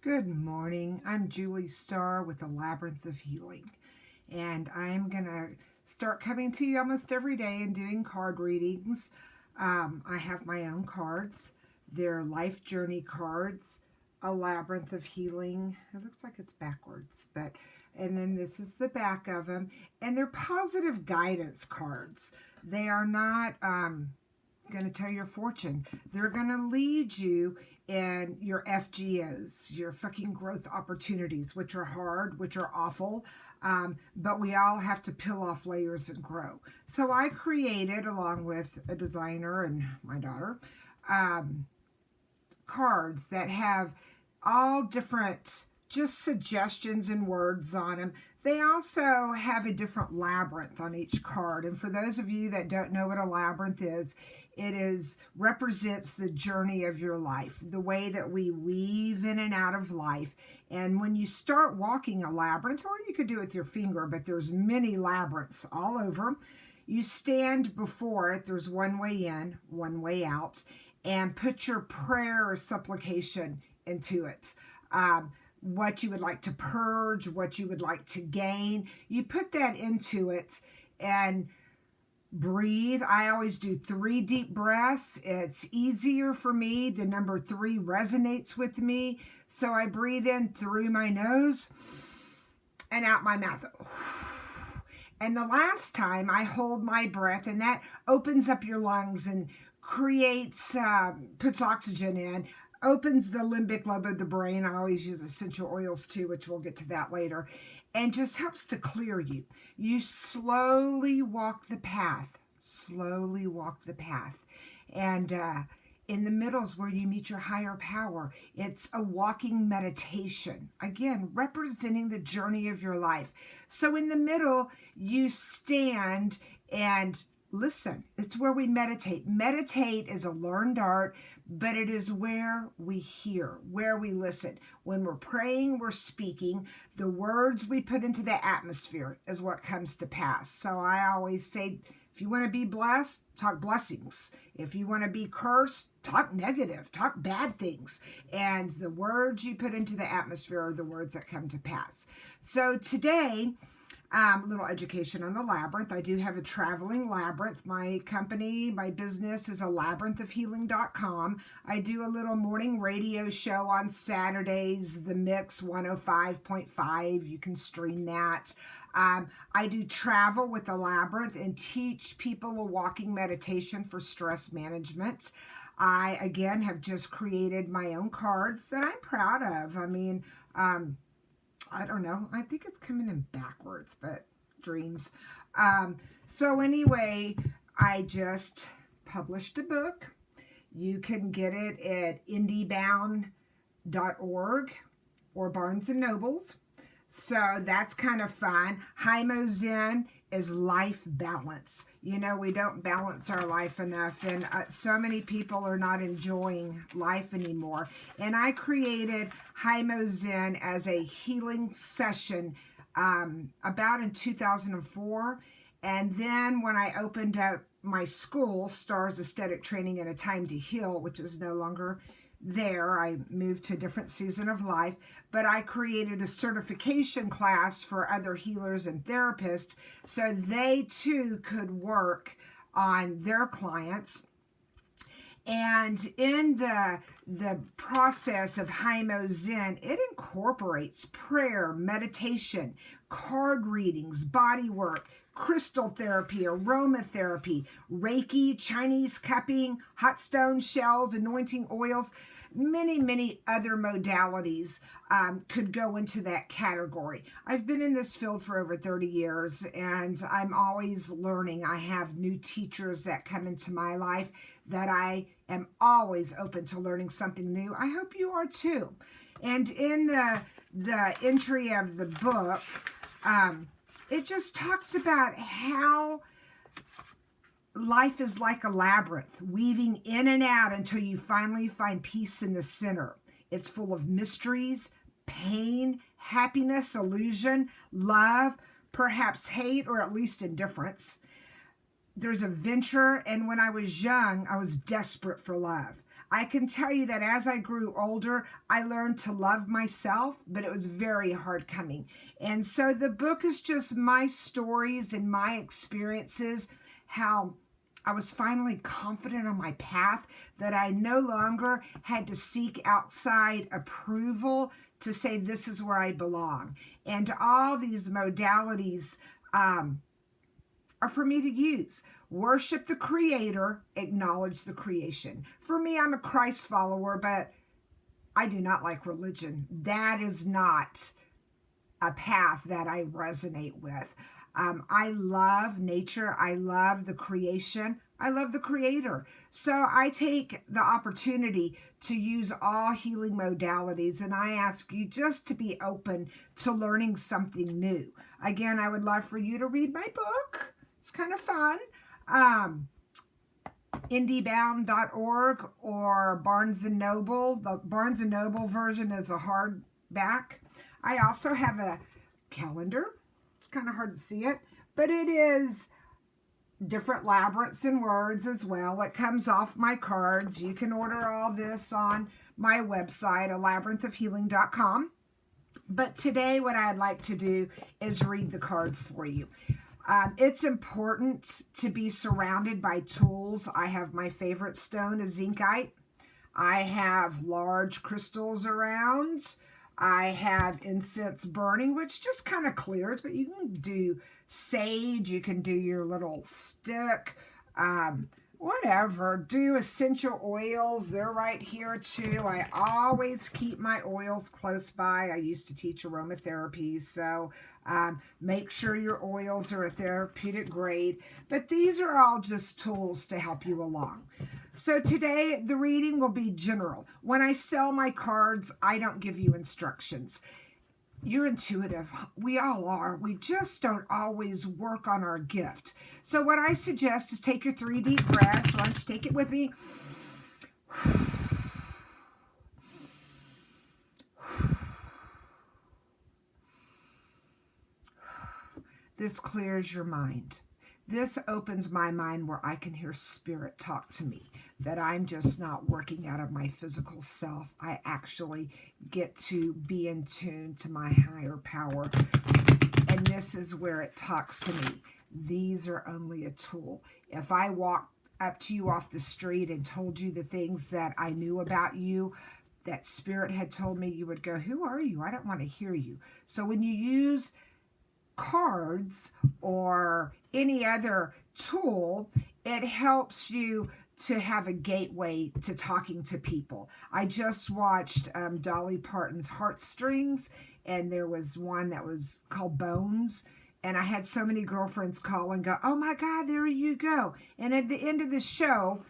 Good morning. I'm Julie Starr with the Labyrinth of Healing, and I'm going to start coming to you almost every day and doing card readings. I have my own cards. They're life journey cards, a Labyrinth of Healing. It looks like it's backwards, and then this is the back of them, and they're positive guidance cards. They are not going to tell your fortune. They're going to lead you in your FGOs, your fucking growth opportunities, which are hard, which are awful, but we all have to peel off layers and grow. So I created, along with a designer and my daughter, cards that have all different just suggestions and words on them. They also have a different labyrinth on each card. And for those of you that don't know what a labyrinth is, represents the journey of your life, the way that we weave in and out of life. And when you start walking a labyrinth, or you could do it with your finger, but there's many labyrinths all over. You stand before it. There's one way in, one way out, and put your prayer or supplication into it. What you would like to purge, what you would like to gain. You put that into it and breathe. I always do 3 deep breaths. It's easier for me. The number 3 resonates with me. So I breathe in through my nose and out my mouth. And the last time I hold my breath, and that opens up your lungs and creates, puts oxygen in, opens the limbic lobe of the brain. I always use essential oils too, which we'll get to that later, and just helps to clear you. You slowly walk the path, And in the middle is where you meet your higher power. It's a walking meditation, again, representing the journey of your life. So in the middle, you stand and listen. It's where we meditate. Meditate is a learned art, but it is where we hear, where we listen. When we're praying, we're speaking. The words we put into the atmosphere is what comes to pass. So I always say, if you want to be blessed, talk blessings. If you want to be cursed, talk negative, talk bad things. And the words you put into the atmosphere are the words that come to pass. So today, a little education on the labyrinth. I do have a traveling labyrinth. My company, my business is a labyrinthofhealing.com. I do a little morning radio show on Saturdays, The Mix 105.5. You can stream that. I do travel with the labyrinth and teach people a walking meditation for stress management. I, again, have just created my own cards that I'm proud of. I don't know. I think it's coming in backwards, but dreams. So anyway, I just published a book. You can get it at indiebound.org or Barnes and Nobles. So that's kind of fun. Haimo Zen is life balance. You know, we don't balance our life enough, and so many people are not enjoying life anymore. And I created Haimo Zen as a healing session about in 2004. And then when I opened up my school, Stars Aesthetic Training and a Time to Heal, which is no longer there, I moved to a different season of life, but I created a certification class for other healers and therapists so they too could work on their clients. And in the process of Haimo Zen, it incorporates prayer, meditation, card readings, body work, crystal therapy, aromatherapy, Reiki, Chinese cupping, hot stone shells, anointing oils. Many other modalities could go into that category. I've been in this field for over 30 years, and I'm always learning. I have new teachers that come into my life that I am always open to learning something new. I hope you are too. And in the entry of the book, it just talks about how life is like a labyrinth, weaving in and out until you finally find peace in the center. It's full of mysteries, pain, happiness, illusion, love, perhaps hate, or at least indifference. There's a venture, and when I was young, I was desperate for love. I can tell you that as I grew older, I learned to love myself, but it was very hard coming. And so the book is just my stories and my experiences, how I was finally confident on my path, that I no longer had to seek outside approval to say this is where I belong. And all these modalities are for me to use. Worship the Creator, acknowledge the creation. For me, I'm a Christ follower, but I do not like religion. That is not a path that I resonate with. I love nature. I love the creation. I love the Creator. So I take the opportunity to use all healing modalities, and I ask you just to be open to learning something new. Again, I would love for you to read my book. It's kind of fun. Indiebound.org or Barnes & Noble. The Barnes & Noble version is a hardback. I also have a calendar. It's kind of hard to see it, but it is different labyrinths and words as well. It comes off my cards. You can order all this on my website, alabyrinthofhealing.com. But today what I'd like to do is read the cards for you. It's important to be surrounded by tools. I have my favorite stone, a zincite. I have large crystals around. I have incense burning, which just kind of clears, but you can do sage, you can do your little stick, whatever. Do essential oils, they're right here too. I always keep my oils close by. I used to teach aromatherapy, so make sure your oils are a therapeutic grade. But these are all just tools to help you along. So today, the reading will be general. When I sell my cards, I don't give you instructions. You're intuitive. We all are. We just don't always work on our gift. So what I suggest is take your 3 deep breaths. Why don't you take it with me? This clears your mind. This opens my mind where I can hear spirit talk to me, that I'm just not working out of my physical self. I actually get to be in tune to my higher power. And this is where it talks to me. These are only a tool. If I walked up to you off the street and told you the things that I knew about you, that spirit had told me, you would go, who are you? I don't want to hear you. So when you use cards or any other tool, it helps you to have a gateway to talking to people. I just watched Dolly Parton's Heartstrings, and there was one that was called Bones, and I had so many girlfriends call and go, oh my God, there you go. And at the end of the show,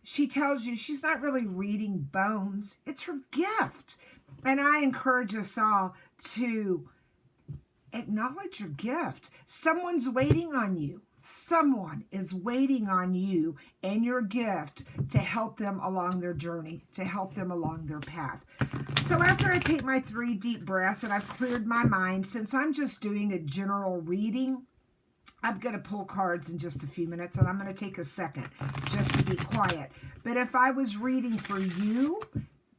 she tells you she's not really reading bones, it's her gift. And I encourage us all to acknowledge your gift. Someone's waiting on you. Someone is waiting on you and your gift to help them along their journey, to help them along their path. So after I take my 3 deep breaths and I've cleared my mind, since I'm just doing a general reading, I'm going to pull cards in just a few minutes, and I'm going to take a second just to be quiet. But if I was reading for you,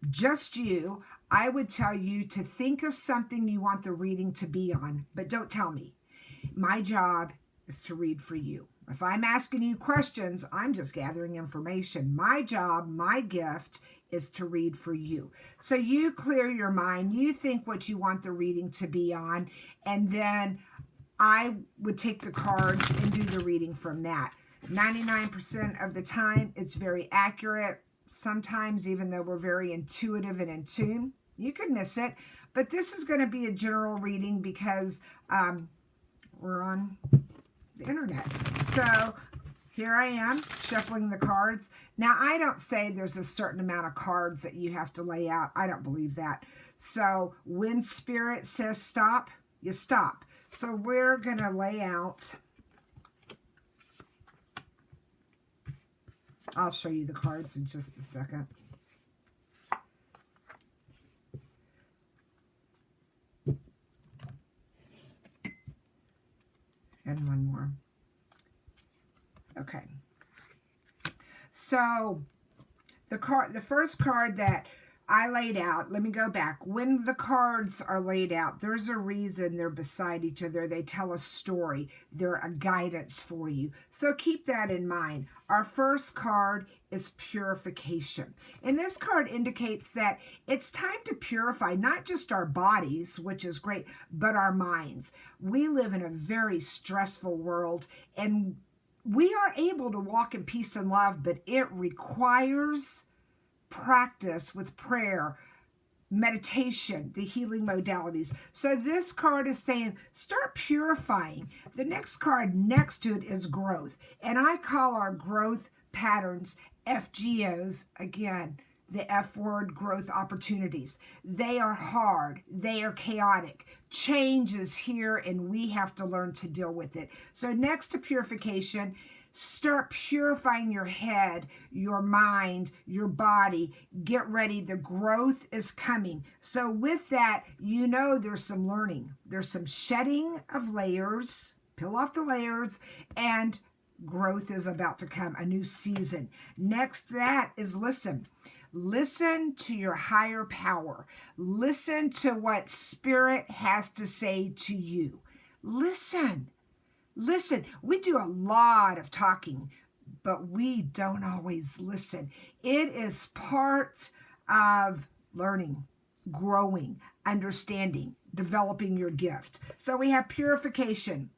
just you, I would tell you to think of something you want the reading to be on, but don't tell me. My job is to read for you. If I'm asking you questions, I'm just gathering information. My job, my gift is to read for you. So you clear your mind, you think what you want the reading to be on, and then I would take the cards and do the reading from that. 99% of the time, it's very accurate. Sometimes, even though we're very intuitive and in tune, you could miss it. But this is going to be a general reading because we're on the internet. So here I am shuffling the cards. Now, I don't say there's a certain amount of cards that you have to lay out. I don't believe that. So when spirit says stop, you stop. So we're going to lay out. I'll show you the cards in just a second. And one more. Okay. So The first card that I laid out, let me go back. When the cards are laid out, there's a reason they're beside each other. They tell a story. They're a guidance for you. So keep that in mind. Our first card is purification. And this card indicates that it's time to purify not just our bodies, which is great, but our minds. We live in a very stressful world, and we are able to walk in peace and love, but it requires practice with prayer, meditation, the healing modalities. So this card is saying, start purifying. The next card next to it is growth. And I call our growth patterns FGOs, again, the F word, growth opportunities. They are hard. They are chaotic. Change is here, and we have to learn to deal with it. So next to purification, start purifying your head, your mind, your body. Get ready. The growth is coming. So with that, you know there's some learning. There's some shedding of layers. Peel off the layers, and growth is about to come, a new season. Next, that is listen. Listen to your higher power. Listen to what Spirit has to say to you. Listen. Listen. We do a lot of talking, but we don't always listen. It is part of learning, growing, understanding, developing your gift. So we have purification,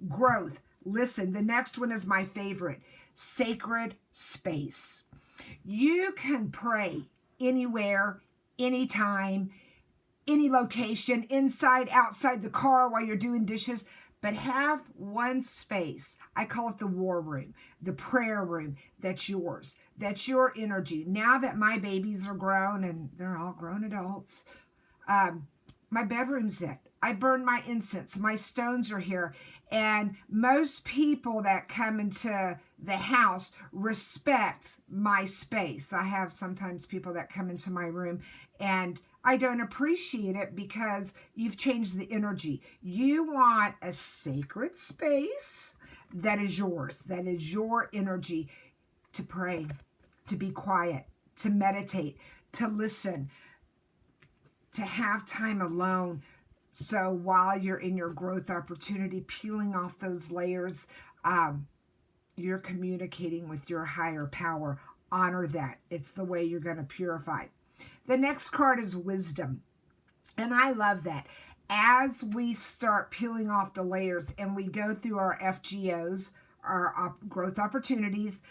growth. Listen, the next one is my favorite, sacred space. You can pray anywhere, anytime, any location, inside, outside the car, while you're doing dishes, but have one space. I call it the war room, the prayer room. That's yours. That's your energy. Now that my babies are grown, and they're all grown adults, my bedroom's it. I burn my incense. My stones are here. And most people that come into the house respect my space. I have sometimes people that come into my room and I don't appreciate it because you've changed the energy. You want a sacred space that is yours, that is your energy to pray, to be quiet, to meditate, to listen, to have time alone. So while you're in your growth opportunity, peeling off those layers, you're communicating with your higher power. Honor that. It's the way you're going to purify. The next card is wisdom. And I love that. As we start peeling off the layers and we go through our FGOs, our growth opportunities,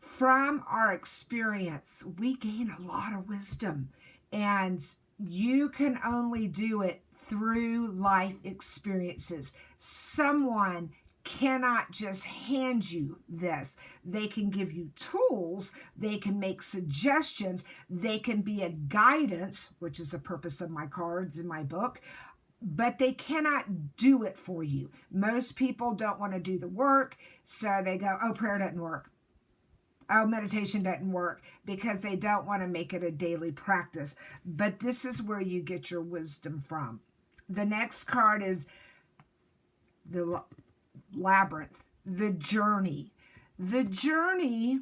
from our experience, we gain a lot of wisdom. And you can only do it through life experiences. Someone cannot just hand you this. They can give you tools. They can make suggestions. They can be a guidance, which is the purpose of my cards in my book, but they cannot do it for you. Most people don't want to do the work, so they go, oh, prayer doesn't work. Oh, meditation doesn't work, because they don't want to make it a daily practice. But this is where you get your wisdom from. The next card is the labyrinth, the journey. The journey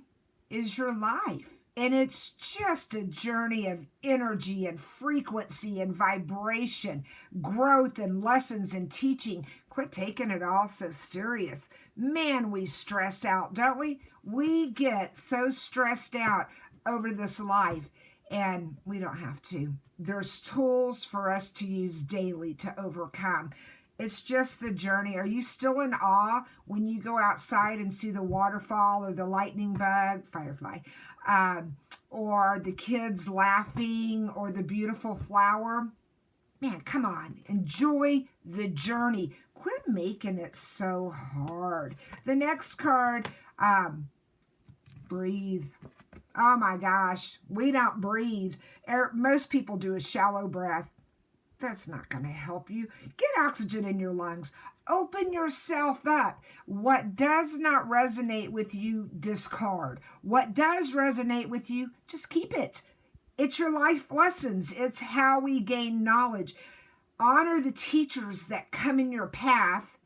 is your life. And it's just a journey of energy and frequency and vibration, growth and lessons and teaching. Quit taking it all so serious. Man, we stress out, don't we? We get so stressed out over this life, and we don't have to. There's tools for us to use daily to overcome. It's just the journey. Are you still in awe when you go outside and see the waterfall or the lightning bug, firefly, or the kids laughing or the beautiful flower? Man, come on. Enjoy the journey. Quit making it so hard. The next card, breathe. Oh my gosh, we don't breathe. Most people do a shallow breath. That's not going to help you. Get oxygen in your lungs. Open yourself up. What does not resonate with you, discard. What does resonate with you, just keep it. It's your life lessons. It's how we gain knowledge. Honor the teachers that come in your path,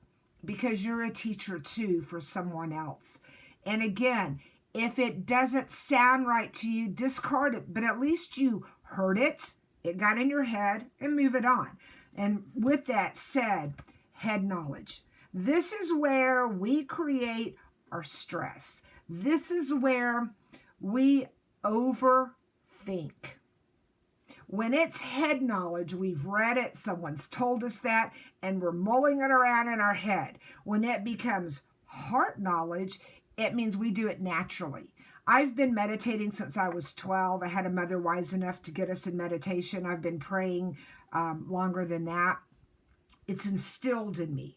because you're a teacher too for someone else. And again, If it doesn't sound right to you, discard it, but at least you heard it, it got in your head, and move it on. And with that said, head knowledge. This is where we create our stress. This is where we overthink. When it's head knowledge, we've read it, someone's told us that, and we're mulling it around in our head. When it becomes heart knowledge, it means we do it naturally. I've been meditating since I was 12. I had a mother wise enough to get us in meditation. I've been praying longer than that. It's instilled in me.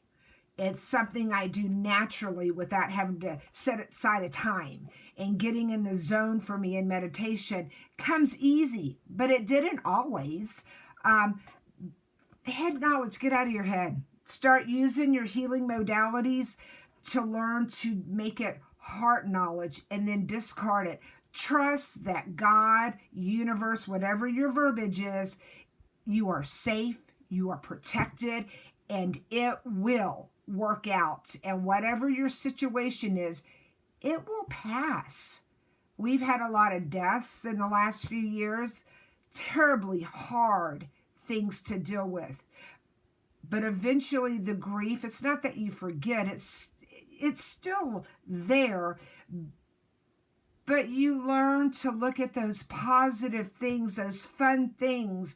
It's something I do naturally without having to set aside a time. And getting in the zone for me in meditation comes easy, but it didn't always. Head knowledge, get out of your head. Start using your healing modalities to learn to make it heart knowledge, and then discard it. Trust that God, universe, whatever your verbiage is, you are safe, you are protected, and it will work out. And whatever your situation is, it will pass. We've had a lot of deaths in the last few years, terribly hard things to deal with. But eventually the grief, it's not that you forget, it's still there, but you learn to look at those positive things, those fun things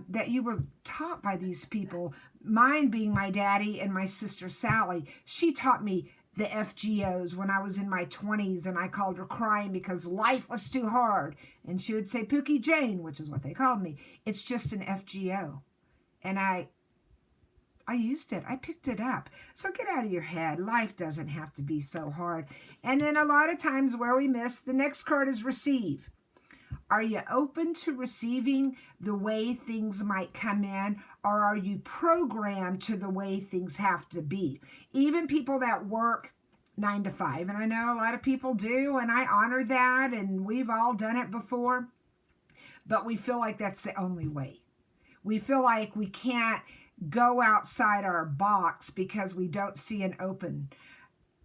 that you were taught by these people. Mine being my daddy and my sister Sally. She taught me the FGOs when I was in my 20s, and I called her crying because life was too hard. And she would say, Pookie Jane, which is what they called me. It's just an FGO. And I used it. I picked it up. So get out of your head. Life doesn't have to be so hard. And then a lot of times where we miss, the next card is receive. Are you open to receiving the way things might come in, or are you programmed to the way things have to be? Even people that work 9 to 5, and I know a lot of people do, and I honor that, and we've all done it before, but we feel like that's the only way. We feel like we can't go outside our box because we don't see an open.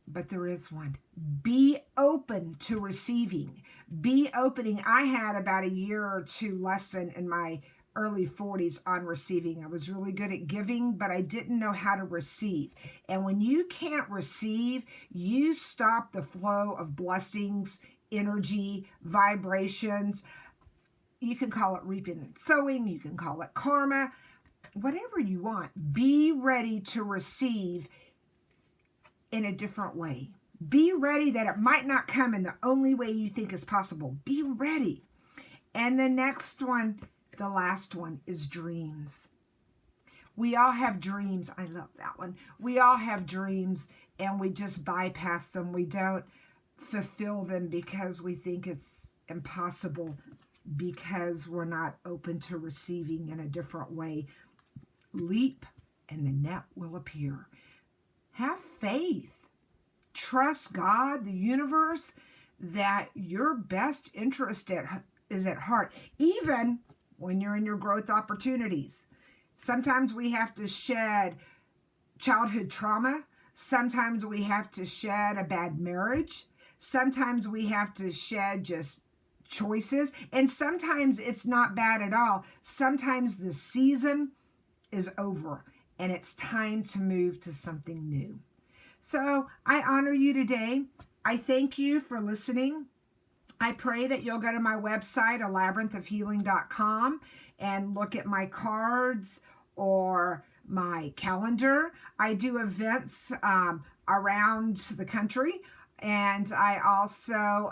But there is one. Be open to receiving. Be opening. I had about a year or two lesson in my early 40s on receiving. I was really good at giving, but I didn't know how to receive. And when you can't receive, you stop the flow of blessings, energy, vibrations. You can call it reaping and sowing. You can call it karma. Whatever you want. Be ready to receive in a different way. Be ready that it might not come in the only way you think is possible. Be ready. And the next one, the last one, is dreams. We all have dreams. I love that one. We all have dreams, and we just bypass them. We don't fulfill them because we think it's impossible, because we're not open to receiving in a different way. Leap, and the net will appear. Have faith. Trust God, the universe, that your best interest is at heart, even when you're in your growth opportunities. Sometimes we have to shed childhood trauma. Sometimes we have to shed a bad marriage. Sometimes we have to shed just choices. And sometimes it's not bad at all. Sometimes the season is over and it's time to move to something new. So I honor you today. I thank you for listening. I pray that you'll go to my website, alabyrinthofhealing.com, and look at my cards or my calendar. I do events around the country, and I also